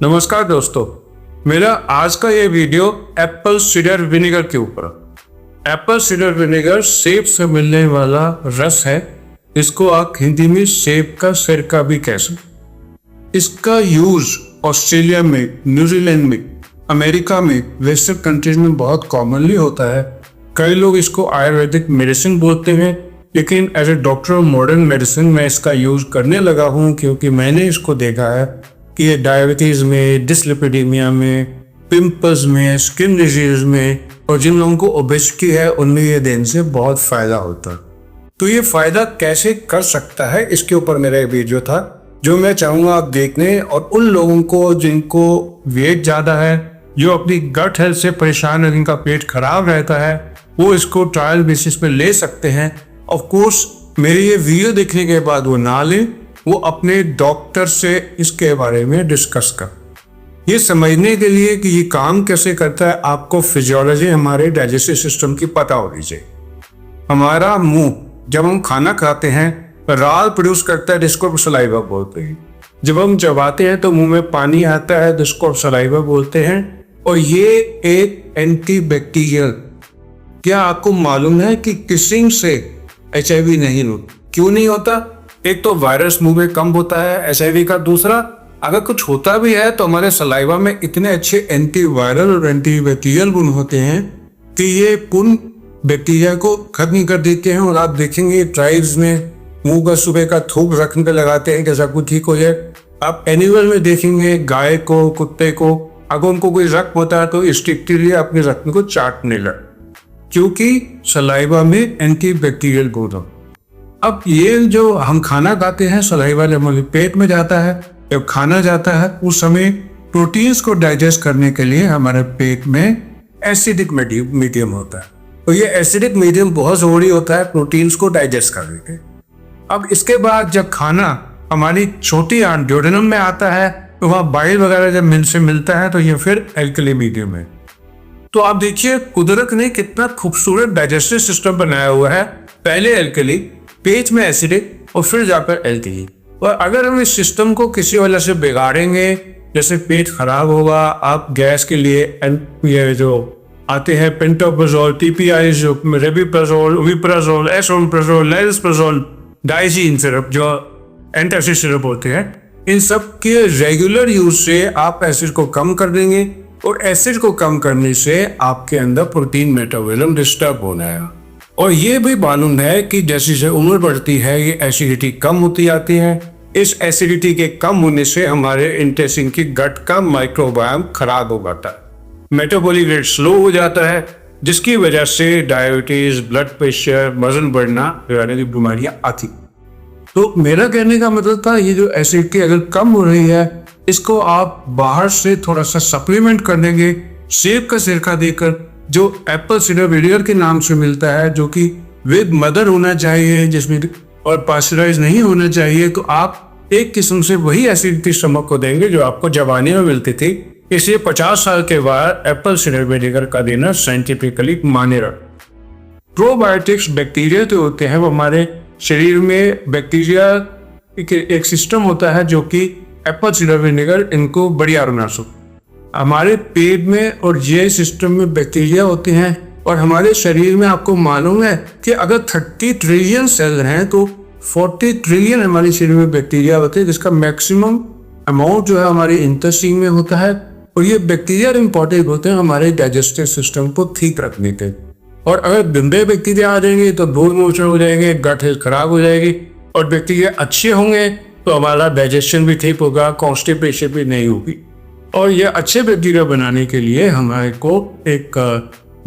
नमस्कार दोस्तों, मेरा आज का ये वीडियो एप्पल सीडर विनेगर के ऊपर। एप्पल सीडर विनेगर सेब से मिलने वाला रस है। इसको आप हिंदी में सेब का सिरका भी कह सकते। इसका यूज ऑस्ट्रेलिया में, न्यूजीलैंड में, अमेरिका में, वेस्टर्न कंट्रीज में बहुत कॉमनली होता है। कई लोग इसको आयुर्वेदिक मेडिसिन बोलते हैं, लेकिन as a doctor of modern medicine मैं इसका यूज करने लगा हूँ, क्योंकि मैंने इसको देखा है कि ये डायबिटीज में, डिसलिपिडीमिया में, पिंपल्स में, स्किन डिजीज में और जिन लोगों को ओबेसिटी है उनमें ये देने से बहुत फायदा होता है। तो ये फायदा कैसे कर सकता है, इसके ऊपर मेरा एक वीडियो था जो मैं चाहूंगा आप देखने। और उन लोगों को जिनको वेट ज्यादा है, जो अपनी गट हेल्थ से परेशान है, जिनका पेट खराब रहता है, वो इसको ट्रायल बेसिस पे ले सकते हैं। ऑफ कोर्स मेरी ये वीडियो देखने के बाद वो ना लें, वो अपने डॉक्टर से इसके बारे में डिस्कस कर। ये समझने के लिए कि ये काम कैसे करता है, आपको फिजियोलॉजी हमारे डाइजेस्टिव सिस्टम की पता होनी चाहिए। हमारा मुंह जब हम खाना खाते हैं राल प्रोड्यूस करता है, जिसको सलाइवा बोलते हैं। जब हम चबाते हैं तो मुंह में पानी आता है, जिसको सलाइवा बोलते हैं। और ये एक एंटीबैक्टीरियल। क्या आपको मालूम है कि किसिंग से HIV नहीं होता? क्यों नहीं होता? एक तो वायरस मुंह में कम होता है HIV का। दूसरा, अगर कुछ होता भी है तो हमारे सलाइवा में इतने अच्छे एंटीवायरल और एंटीबैक्टीरियल गुण होते हैं कि ये पुन बैक्टीरिया को खत्म कर देते हैं। और आप देखेंगे ट्राइब्स में मुंह का सुबह का थूक रखने पे लगाते हैं कि सब कुछ ठीक हो जाए। आप एनिमल में देखेंगे गाय को, कुत्ते को, अगर उनको कोई जख्म होता है तो स्ट्रिक्टली अपने जख्म को चाटने लगे, क्योंकि सलाइवा में एंटीबैक्टीरियल गुण हो। अब ये जो हम खाना खाते हैं, सलाइवा जब हमारे पेट में जाता है, जब खाना जाता है, उस समय प्रोटीन्स को डाइजेस्ट करने के लिए हमारे पेट में एसिडिक मीडियम होता है। तो ये एसिडिक मीडियम बहुत जरूरी होता है प्रोटीन्स को डाइजेस्ट करने के। अब इसके बाद जब खाना हमारी छोटी आंत ड्यूडेनम में आता है, तो वहाँ बाइल वगैरह जब मिल से मिलता है तो ये फिर एल्कली मीडियम है। तो आप देखिए कुदरत ने कितना खूबसूरत डाइजेस्टिव सिस्टम बनाया हुआ है। पहले एल्कली, पेट में एसिडिक और फिर जाकर एल्कली। और अगर हम इस सिस्टम को किसी वजह से बिगाड़ेंगे, जैसे पेट खराब होगा, आप गैस के लिए ये जो आते हैं पेंटोप्राजोल, TPI, जो रेबिप्राजोल, ओमिप्राजोल, एसोमेप्राजोल, लेरिस्प्राजोल, डाइजीन सिरप जो एंटासिड सिरप होते हैं, इन सब के रेगुलर यूज से आप एसिड को कम कर देंगे। और एसिड को कम करने से आपके अंदर प्रोटीन मेटाबॉलिज्म डिस्टर्ब होना है। और ये भी मालूम है कि जैसे जैसे उम्र बढ़ती है ये एसिडिटी कम होती जाती है। इस एसिडिटी के कम होने से हमारे इंटेस्टाइन की गट का माइक्रोबायोम खराब हो जाता है, मेटाबॉलिक रेट स्लो हो जाता है, जिसकी वजह से डायबिटीज, ब्लड प्रेशर, वजन बढ़ना की बीमारियां आती। तो मेरा कहने का मतलब था, ये जो एसिडिटी अगर कम हो रही है, इसको आप बाहर से थोड़ा सा सप्लीमेंट कर देंगे सेब का सिरका देकर, जो एप्पल सीडर विनेगर के नाम से मिलता है, जो कि विद मदर होना चाहिए जिसमें, और पास्चराइज नहीं होना चाहिए। तो आप एक किस्म से वही एसिडिटी स्टमक को देंगे जो आपको जवानी में मिलती थी। इसलिए 50 साल के बाद एप्पल सीडर विनेगर का देना साइंटिफिकली माने रहा। प्रोबायोटिक्स बैक्टीरिया तो होते हैं, वो हमारे शरीर में बैक्टीरिया एक सिस्टम होता है जो कि एप्पल सीडर विनेगर इनको बढ़िया बना सकता। हमारे पेट में और ये सिस्टम में बैक्टीरिया होते हैं। और हमारे शरीर में आपको मालूम है कि अगर 30 ट्रिलियन सेल हैं तो 40 ट्रिलियन हमारे शरीर में बैक्टीरिया होते हैं, जिसका मैक्सिमम अमाउंट जो है हमारे इंटेस्टाइन में होता है। और ये बैक्टीरिया इंपॉर्टेंट होते हैं हमारे डाइजेस्टिव सिस्टम को ठीक रखने के। और अगर गंदे बैक्टीरिया आ जाएंगे तो दूध मोचन हो जाएंगे, गट हेल्थ खराब हो जाएगी। और बैक्टीरिया अच्छे होंगे तो हमारा डाइजेशन भी ठीक होगा, कॉन्स्टिपेशन भी नहीं होगी। और ये अच्छे बैक्टीरिया बनाने के लिए हमारे को एक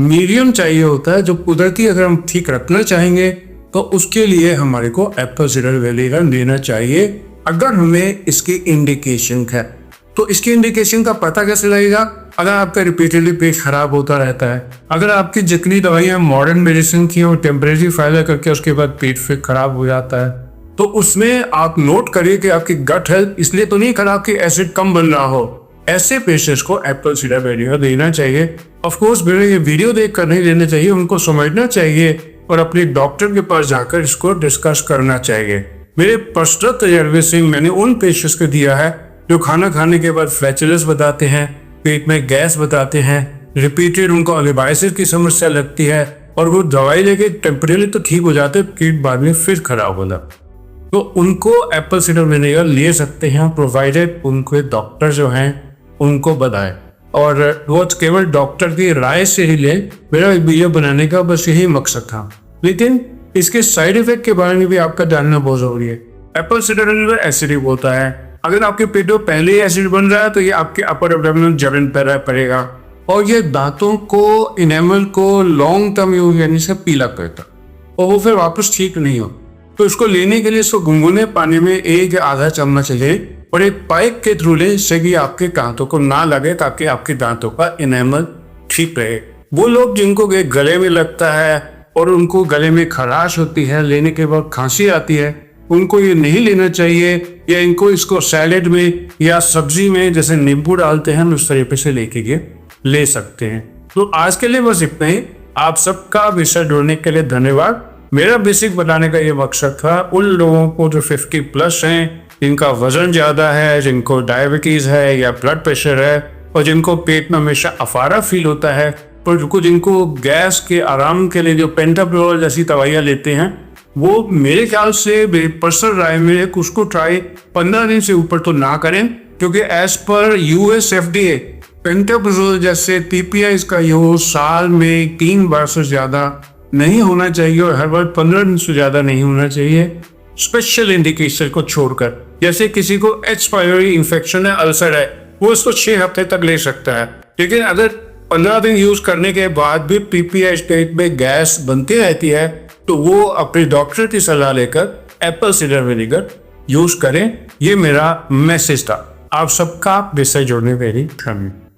मीडियम चाहिए होता है, जो कुदरती अगर हम ठीक रखना चाहेंगे तो उसके लिए हमारे को एप्पल सीडर विनेगर देना चाहिए, अगर हमें इसकी इंडिकेशन है। तो इसकी इंडिकेशन का पता कैसे लगेगा? अगर आपका रिपीटेडली पेट खराब होता रहता है, अगर आपकी जितनी दवाइयाँ मॉडर्न मेडिसिन की और टेम्परेरी फायदा करके उसके बाद पेट फिर खराब हो जाता है, तो उसमें आप नोट करिए कि आपकी गट हेल्थ इसलिए तो नहीं खराब कि एसिड कम बन रहा हो। ऐसे पेशेंट्स को एप्पल सीडर विनेगर देना चाहिए। ऑफ कोर्स मेरे ये वीडियो देख कर नहीं देना चाहिए, उनको समझना चाहिए और अपने डॉक्टर के पास जाकर इसको डिस्कस करना चाहिए। मेरे पर्सनल तजर्बे से मैंने उन पेशेंट्स को दिया है जो खाना खाने के बाद फ्लैचुलेंस बताते हैं, पेट में गैस बताते हैं, रिपीटेड उनको अलिबाइसिस की समस्या लगती है और वो दवाई लेके टेम्परेरी तो ठीक हो जाते, पेट बाद में फिर खराब होना, तो उनको एप्पल साइडर विनेगर ले सकते हैं, प्रोवाइडेड उनको डॉक्टर जो हैं उनको बताएं, और वो केवल डॉक्टर की राय से ही ले। मेरा वीडियो बनाने का बस यही मकसद था, लेकिन इसके साइड इफेक्ट के बारे में भी आपका जानना बहुत जरूरी है। एप्पल साइडर विनेगर एसिडिक होता है, अगर आपके पेट में पहले ही एसिड बन रहा है तो ये आपके अपर एब्डोमेनल जलन पर पड़ेगा और ये दांतों को, इनेमल को लॉन्ग टर्म यूज यानी से पीला करता और वो फिर वापस ठीक नहीं हो। तो इसको लेने के लिए इसको गुनगुने पानी में 1 या आधा चम्मच ले और एक पाइप के थ्रू ले, इससे कि आपके दांतों को ना लगे, ताकि आपके दांतों का इनेमल ठीक रहे। वो लोग जिनको गले में लगता है और उनको गले में खराश होती है, लेने के बाद खांसी आती है, उनको ये नहीं लेना चाहिए, या इनको इसको सैलेड में या सब्जी में जैसे नींबू डालते हैं उस तरीके से लेके ये ले सकते हैं। तो आज के लिए बस इतना ही। आप सबका विषय जुड़ने के लिए धन्यवाद। मेरा बेसिक बताने का ये मकसद था उन लोगों को जो 50+ हैं, जिनका वजन ज्यादा है, जिनको डायबिटीज है या ब्लड प्रेशर है, और जिनको पेट में हमेशा अफारा फील होता है, पर जिनको गैस के आराम के लिए जो पेंटाप्रोल जैसी दवाइयाँ लेते हैं, वो मेरे ख्याल से पर्सनल राय में उसको ट्राई 15 दिन से ऊपर तो ना करें, क्योंकि एज पर US FDA पेंटाप्रोल जैसे PPIs का यूज साल में 3 बार से ज्यादा नहीं होना चाहिए और हर बार 15 दिन से ज्यादा नहीं होना चाहिए, स्पेशल इंडिकेशन को छोड़कर। जैसे किसी को H पायलोरी इन्फेक्शन है, अल्सर है, वो इसको 6 हफ्ते तक ले सकता है, लेकिन अगर 15 दिन यूज करने के बाद भी PPI स्टेट में गैस बनती रहती है तो वो अपने डॉक्टर की सलाह लेकर एप्पल साइडर विनेगर यूज करें। ये मेरा मैसेज था। आप सबका विषय जोड़ने के लिए धन्यवाद।